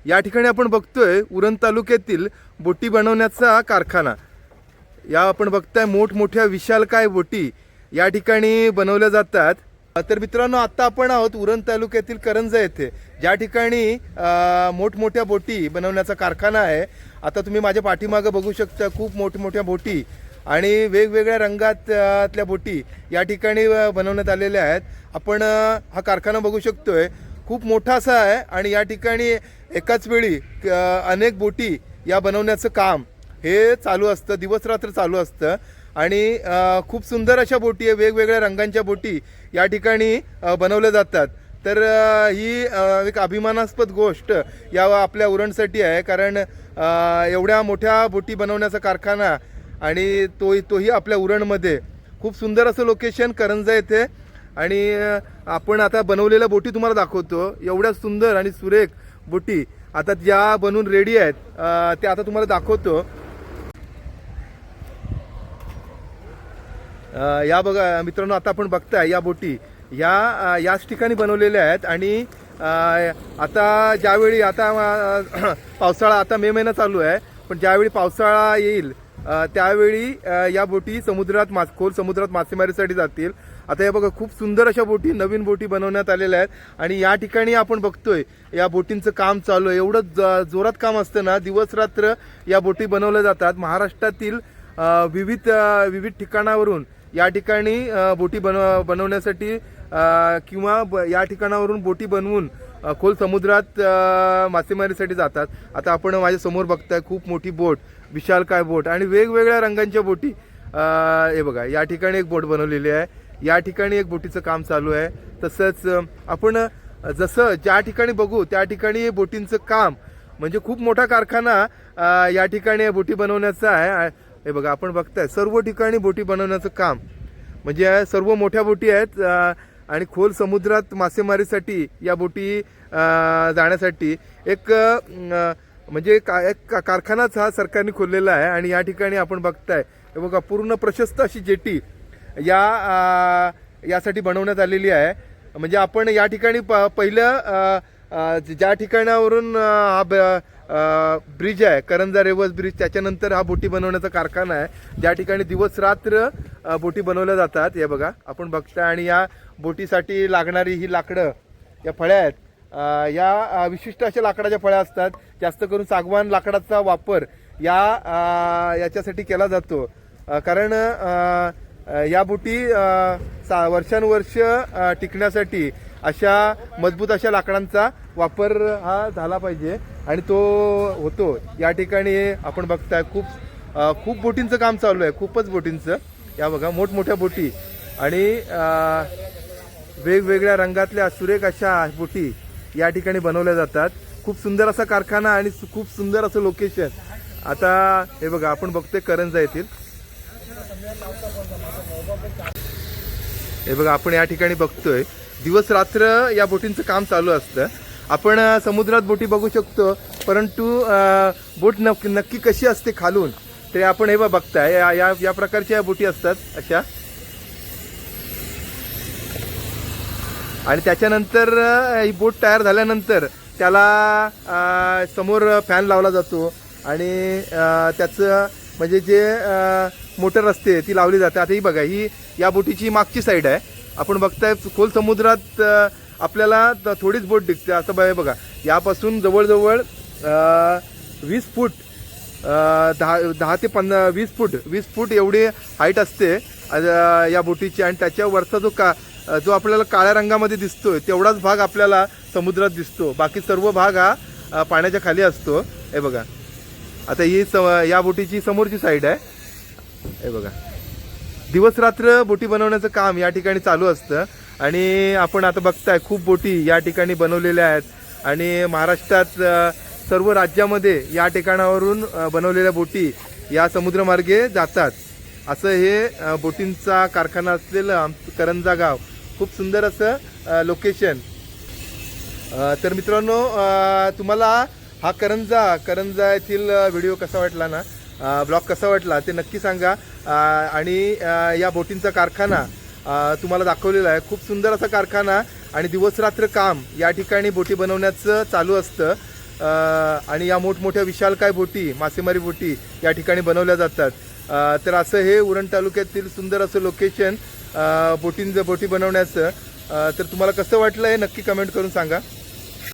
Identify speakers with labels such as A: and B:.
A: या ठिकाणी आपण बघतोय उरण तालुक्यातील बोटी बनवण्याचा कारखाना। या आपण बघताय मोठमोठ्या विशालकाय बोटी या ठिकाणी बनवल्या जातात। तर मित्रांनो, आता आपण आहोत उरण तालुक्यातील करंजा येथे, ज्या ठिकाणी मोठमोठ्या बोटी बनवण्याचा कारखाना आहे। आता तुम्ही माझ्या पाठीमागे बघू शकता खूप मोठमोठ्या बोटी आणि वेगवेगळ्या रंगातल्या बोटी या ठिकाणी बनवण्यात आलेल्या आहेत। आपण हा कारखाना बघू शकतोय, खूप मोठा असा आहे आणि या ठिकाणी एकाच वेळी अनेक बोटी या बनवण्याचं काम हे चालू असतं, दिवस रात्र चालू असतं आणि खूप सुंदर अशा बोटी आहे, वेगवेगळ्या रंगांच्या बोटी या ठिकाणी बनवल्या जातात। तर ही एक अभिमानास्पद गोष्ट या आपल्या उरणसाठी आहे, कारण एवढ्या मोठ्या बोटी बनवण्याचा कारखाना आणि तोही आपल्या उरणमध्ये। खूप सुंदर असं लोकेशन करंजा येथे आणि आपण आता बनवलेल्या बोटी तुम्हाला दाखवतो। एवढ्या सुंदर आणि सुरेख बोटी आता ज्या बनून रेडी आहेत ते आता तुम्हाला दाखवतो। या बघा मित्रांनो, आता आपण बघताय या बोटी याच ठिकाणी बनवलेल्या आहेत आणि आता ज्यावेळी आता पावसाळा, आता मे महिना चालू आहे, पण ज्यावेळी पावसाळा येईल त्यावेळी या बोटी खोल समुद्रात मासेमारीसाठी जातील। आता या बघा खूप सुंदर अशा बोटी, नवीन बोटी बनवण्यात आलेल्या आहेत आणि या ठिकाणी आपण बघतोय या बोटींचं काम चालू आहे। एवढं जोरात काम असतं ना, दिवस रात्र या बोटी बनवल्या जातात। महाराष्ट्रातील विविध ठिकाणावरून या ठिकाणी बोटी बनवण्यासाठी किंवा या ठिकाणावरून बोटी बनवून खोल समुद्रात मासेमारीसाठी जातात। आता आपण माझ्या समोर बघताय खूप मोठी बोट, विशालकाय बोट आणि वेगवेगळ्या रंगांच्या बोटी। हे बघा, या ठिकाणी एक बोट बनवलेली आहे, या ठिकाणी एक बोटीचं काम चालू आहे। तसंच आपण जसं ज्या ठिकाणी बघू त्या ठिकाणी बोटींचं काम, म्हणजे खूप मोठा कारखाना या ठिकाणी बोटी बनवण्याचा आहे। हे बघा, आपण बघताय सर्व ठिकाणी बोटी बनवण्याचं काम, म्हणजे सर्व मोठ्या बोटी आहेत आणि खोल समुद्रात मासेमारीसाठी या बोटी जाण्यासाठी एक म्हणजे एक कारखानाच हा सरकारने खोललेला आहे आणि या ठिकाणी आपण बघताय हे बघा पूर्ण प्रशस्त अशी जेटी यासाठी बनवण्यात आलेली आहे। म्हणजे आपण या ठिकाणी पहिलं ज्या ठिकाणावरून हा ब्रिज आहे, करंजा रेवस ब्रिज, त्याच्यानंतर हा बोटी बनवण्याचा कारखाना आहे, ज्या ठिकाणी दिवस रात्र बोटी बनवल्या जातात। हे बघा आपण बघताय आणि या बोटीसाठी लागणारी ही लाकडं, या फळ्या आहेत, या विशिष्ट अशा लाकडाच्या फळ्या असतात। जास्त करून सागवान लाकडाचा वापर याच्यासाठी केला जातो, कारण या बोटी वर्षानुवर्ष टिकण्यासाठी अशा मजबूत अशा लाकडांचा वापर हा झाला पाहिजे आणि तो होतो। या ठिकाणी आपण बघताय खूप बोटींचं काम चालू आहे, खूपच बोटींचं। या बघा मोठमोठ्या बोटी आणि वेगवेगळ्या रंगातल्या सुरेख अशा बोटी या ठिकाणी बनवल्या जातात। खूप सुंदर असा कारखाना आणि खूप सुंदर असं लोकेशन। आता हे बघा आपण बघतोय करंजा येथील, हे बघा आपण या ठिकाणी बघतोय दिवस रात्र या बोटींचं काम चालू असतं। आपण समुद्रात बोटी बघू शकतो, परंतु बोट नक्की कशी असते खालून ते आपण हे बघताय। या प्रकारच्या बोटी असतात अशा, आणि त्याच्यानंतर ही बोट तयार झाल्यानंतर त्याला समोर फॅन लावला जातो आणि त्याचं म्हणजे जे मोटर असते ती लावली जाते। आता ही बघा, ही या बोटीची मागची साईड आहे, आपण बघताय खोल समुद्रात आपल्याला थोडीच बोट दिसते। असं बघा, यापासून जवळजवळ 20 फूट 10 ते 20 फूट एवढी हाईट असते या बोटीची आणि त्याच्यावरचा जो आपल्याला काळ्या रंगामध्ये दिसतोय तेवढाच भाग आपल्याला समुद्रात दिसतो, बाकी सर्व भाग हा पाण्याच्या खाली असतो। हे बघा, आता ही या बोटीची समोरची साईड आहे। हे बघा, दिवस रात्र बोटी बनवण्याचं काम या ठिकाणी चालू असतं आणि आपण आता बघताय खूप बोटी या ठिकाणी बनवलेल्या आहेत आणि महाराष्ट्रात सर्व राज्यामध्ये या ठिकाणावरून बनवलेल्या बोटी या समुद्रमार्गे जातात। असं हे बोटींचा कारखाना असलेलं करंजा गाव, खूप सुंदर असं लोकेशन। तर मित्रांनो, तुम्हाला हा करंजा येथील व्हिडिओ कसा वाटला ना, ब्लॉग कसा वाटला ते नक्की सांगा। आणि या बोटींचा कारखाना तुम्हाला दाखवलेला आहे, खूप सुंदर असा कारखाना आणि दिवस रात्र काम या ठिकाणी बोटी बनवण्याचं चालू असतं। आणि या मोठमोठ्या विशालकाय बोटी, मासेमारी बोटी या ठिकाणी बनवल्या जातात. तर असं हे उरण तालुक्यातील सुंदर असं लोकेशन बोटी बनवण्याचं. तर तुम्हाला कसं वाटलं हे नक्की कमेंट करून सांगा.